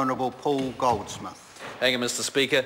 Honourable Paul Goldsmith. Thank you, Mr. Speaker.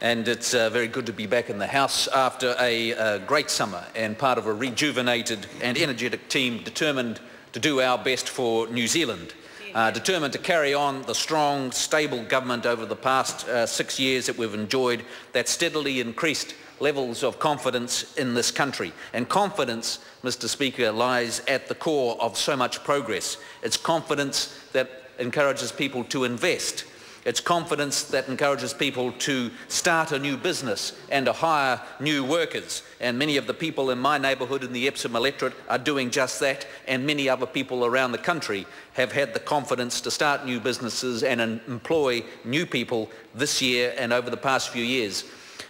And it's very good to be back in the House after a great summer and part of a rejuvenated and energetic team determined to do our best for New Zealand. Determined to carry on the strong, stable government over the past 6 years that we've enjoyed that steadily increased levels of confidence in this country. And confidence, Mr. Speaker, lies at the core of so much progress. It's confidence that encourages people to invest. It's confidence that encourages people to start a new business and to hire new workers. And many of the people in my neighbourhood in the Epsom electorate are doing just that, and many other people around the country have had the confidence to start new businesses and employ new people this year and over the past few years.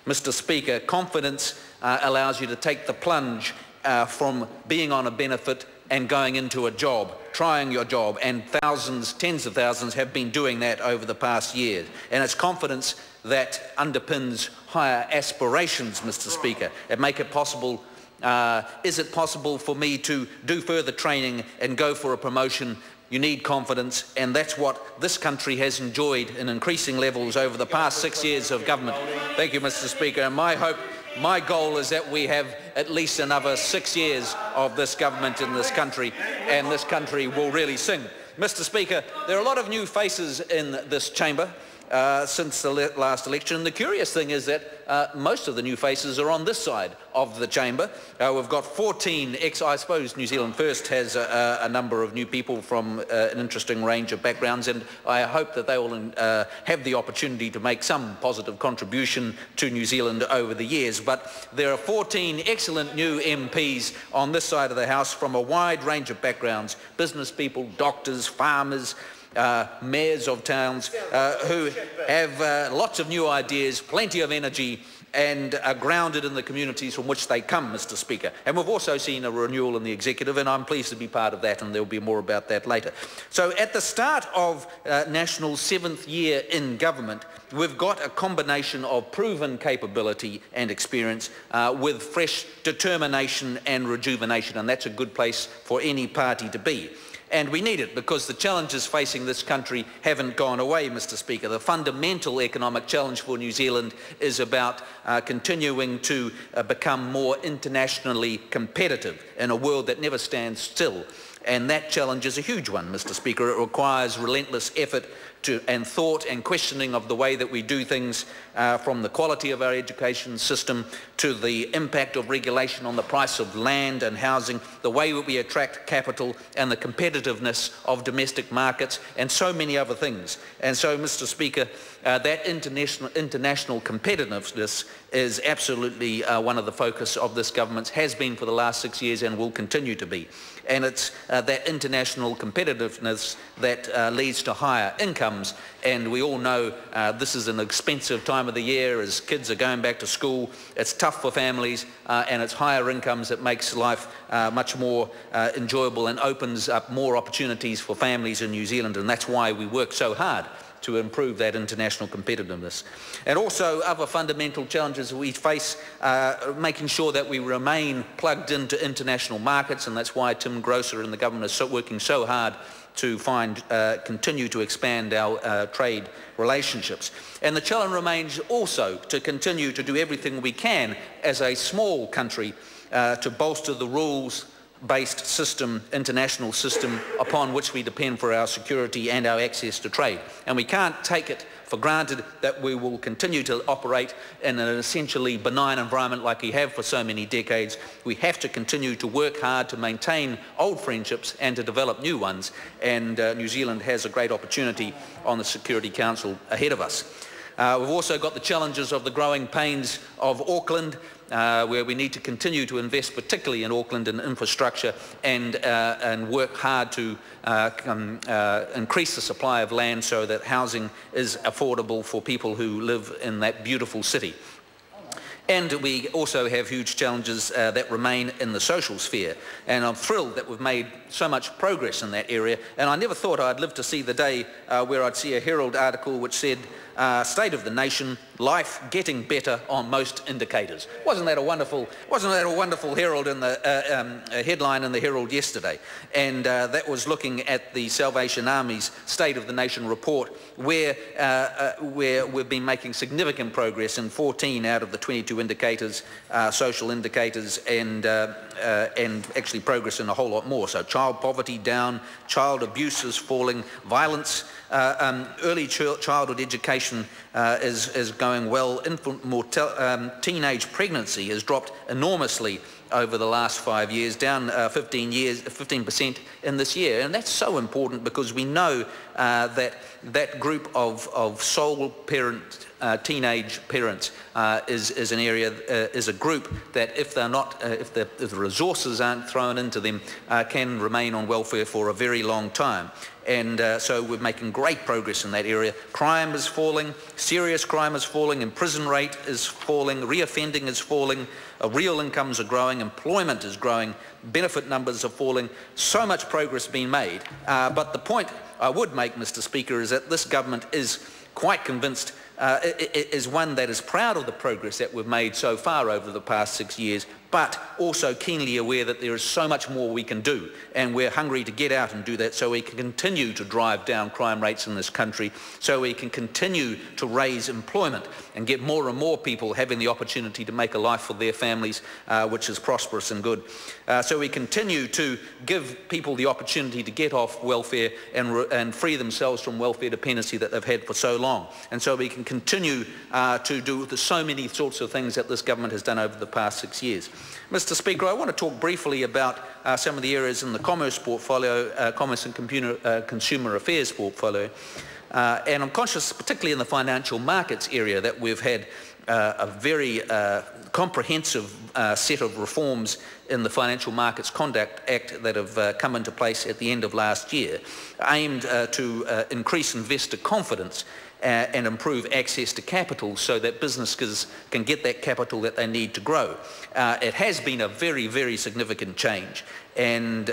Mr. Speaker, confidence allows you to take the plunge from being on a benefit and going into a job, trying your job, and thousands, tens of thousands have been doing that over the past year. And it's confidence that underpins higher aspirations, Mr. Speaker, and make it possible. Is it possible for me to do further training and go for a promotion? You need confidence, and that's what this country has enjoyed in increasing levels over the past 6 years of government. Thank you, Mr. Speaker. And my goal is that we have at least another 6 years of this government in this country, and this country will really sing. Mr. Speaker, there are a lot of new faces in this chamber since the last election. The curious thing is that most of the new faces are on this side of the chamber. We've got 14 I suppose New Zealand First has a number of new people from an interesting range of backgrounds, and I hope that they will have the opportunity to make some positive contribution to New Zealand over the years. But there are 14 excellent new MPs on this side of the House from a wide range of backgrounds: business people, doctors, farmers, mayors of towns who have lots of new ideas, plenty of energy, and are grounded in the communities from which they come, Mr. Speaker. And we've also seen a renewal in the executive, and I'm pleased to be part of that, and there'll be more about that later. So at the start of National's 7th year in government, we've got a combination of proven capability and experience with fresh determination and rejuvenation, and that's a good place for any party to be. And we need it because the challenges facing this country haven't gone away, Mr. Speaker. The fundamental economic challenge for New Zealand is about continuing to become more internationally competitive in a world that never stands still. And that challenge is a huge one, Mr. Speaker. It requires relentless effort and thought and questioning of the way that we do things, from the quality of our education system to the impact of regulation on the price of land and housing, the way that we attract capital and the competitiveness of domestic markets, and so many other things. And so, Mr. Speaker, that international competitiveness is absolutely one of the focus of this government, has been for the last 6 years and will continue to be. And it's that international competitiveness that leads to higher incomes. And we all know this is an expensive time of the year as kids are going back to school. It's tough for families, and it's higher incomes that makes life much more enjoyable and opens up more opportunities for families in New Zealand. And that's why we work so hard to improve that international competitiveness. And also other fundamental challenges we face, making sure that we remain plugged into international markets, and that's why Tim Grosser and the government is working so hard to continue to expand our trade relationships. And the challenge remains also to continue to do everything we can as a small country to bolster the rules-based system, international system upon which we depend for our security and our access to trade. And we can't take it for granted that we will continue to operate in an essentially benign environment like we have for so many decades. We have to continue to work hard to maintain old friendships and to develop new ones, and New Zealand has a great opportunity on the Security Council ahead of us. We've also got the challenges of the growing pains of Auckland, where we need to continue to invest, particularly in Auckland, in infrastructure and work hard to increase the supply of land so that housing is affordable for people who live in that beautiful city. And we also have huge challenges that remain in the social sphere. And I'm thrilled that we've made so much progress in that area. And I never thought I'd live to see the day where I'd see a Herald article which said, State of the Nation, life getting better on most indicators. Wasn't that a wonderful Herald in the headline in the Herald yesterday? And that was looking at the Salvation Army's State of the Nation report, where we've been making significant progress in 14 out of the 22 indicators, social indicators, and actually progress in a whole lot more. So child poverty down, child abuse is falling, violence, early childhood education is going well, teenage pregnancy has dropped enormously over the last 5 years, down 15% in this year. And that's so important because we know that group of sole parent, teenage parents is an area, is a group that if they're not, if the resources aren't thrown into them, can remain on welfare for a very long time. And so we're making great progress in that area. Crime is falling, serious crime is falling, and prison rate is falling, reoffending is falling, real incomes are growing, employment is growing, benefit numbers are falling. So much progress being made. But the point I would make, Mr. Speaker, is that this government is quite convinced, is one that is proud of the progress that we've made so far over the past 6 years, but also keenly aware that there is so much more we can do, and we're hungry to get out and do that so we can continue to drive down crime rates in this country, so we can continue to raise employment and get more and more people having the opportunity to make a life for their families, which is prosperous and good. So we continue to give people the opportunity to get off welfare and free themselves from welfare dependency that they've had for so long. And so we can continue to do so many sorts of things that this government has done over the past 6 years. Mr. Speaker, I want to talk briefly about some of the areas in the commerce portfolio, commerce and consumer affairs portfolio. And I'm conscious, particularly in the financial markets area, that we've had a very comprehensive set of reforms in the Financial Markets Conduct Act that have come into place at the end of last year, aimed to increase investor confidence and improve access to capital so that businesses can get that capital that they need to grow. It has been a very, very significant change, and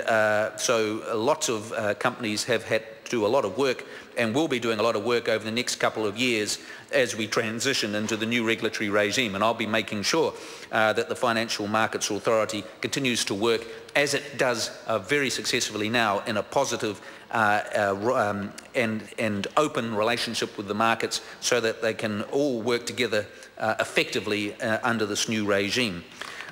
so lots of companies have had to do a lot of work and will be doing a lot of work over the next couple of years as we transition into the new regulatory regime. And I'll be making sure that the Financial Markets Authority continues to work, as it does very successfully now, in a positive and open relationship with the markets so that they can all work together effectively under this new regime.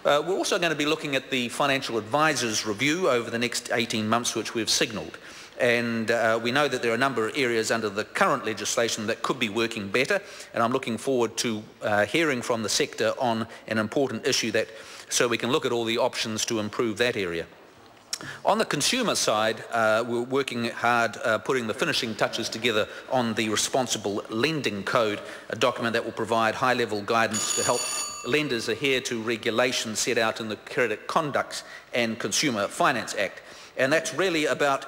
We're also going to be looking at the Financial Advisors Review over the next 18 months, which we've signalled. And we know that there are a number of areas under the current legislation that could be working better, and I'm looking forward to hearing from the sector on an important issue so we can look at all the options to improve that area. On the consumer side, we're working hard putting the finishing touches together on the Responsible Lending Code, a document that will provide high-level guidance to help lenders adhere to regulations set out in the Credit Conduct and Consumer Finance Act. And that's really about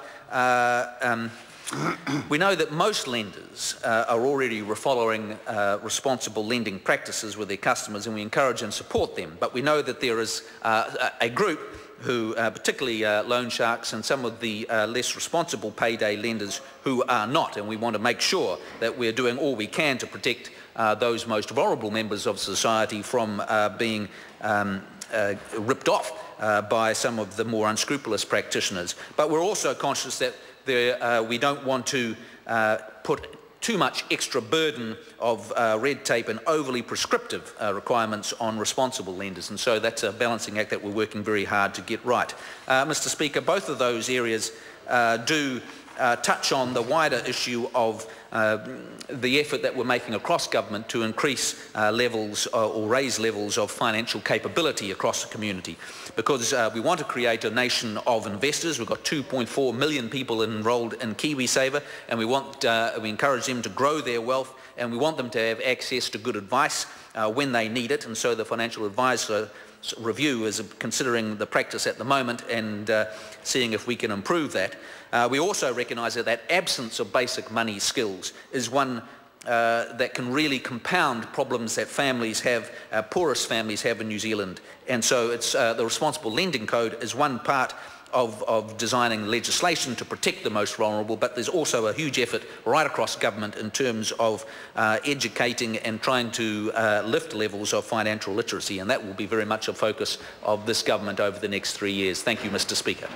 we know that most lenders are already following responsible lending practices with their customers, and we encourage and support them. But we know that there is a group who, particularly loan sharks and some of the less responsible payday lenders, who are not, and we want to make sure that we're doing all we can to protect those most vulnerable members of society from being ripped off by some of the more unscrupulous practitioners. But we're also conscious that we don't want to put too much extra burden of red tape and overly prescriptive requirements on responsible lenders, and so that's a balancing act that we're working very hard to get right. Mr. Speaker, both of those areas do touch on the wider issue of the effort that we're making across government to increase levels or raise levels of financial capability across the community, because we want to create a nation of investors. We've got 2.4 million people enrolled in KiwiSaver, and we encourage them to grow their wealth, and we want them to have access to good advice when they need it. And so the Financial Advisor Review is considering the practice at the moment and seeing if we can improve that. We also recognise that absence of basic money skills is one that can really compound problems that families have, poorest families have in New Zealand. And so it's, the Responsible Lending Code is one part of designing legislation to protect the most vulnerable, but there's also a huge effort right across government in terms of educating and trying to lift levels of financial literacy, and that will be very much a focus of this government over the next 3 years. Thank you, Mr. Speaker.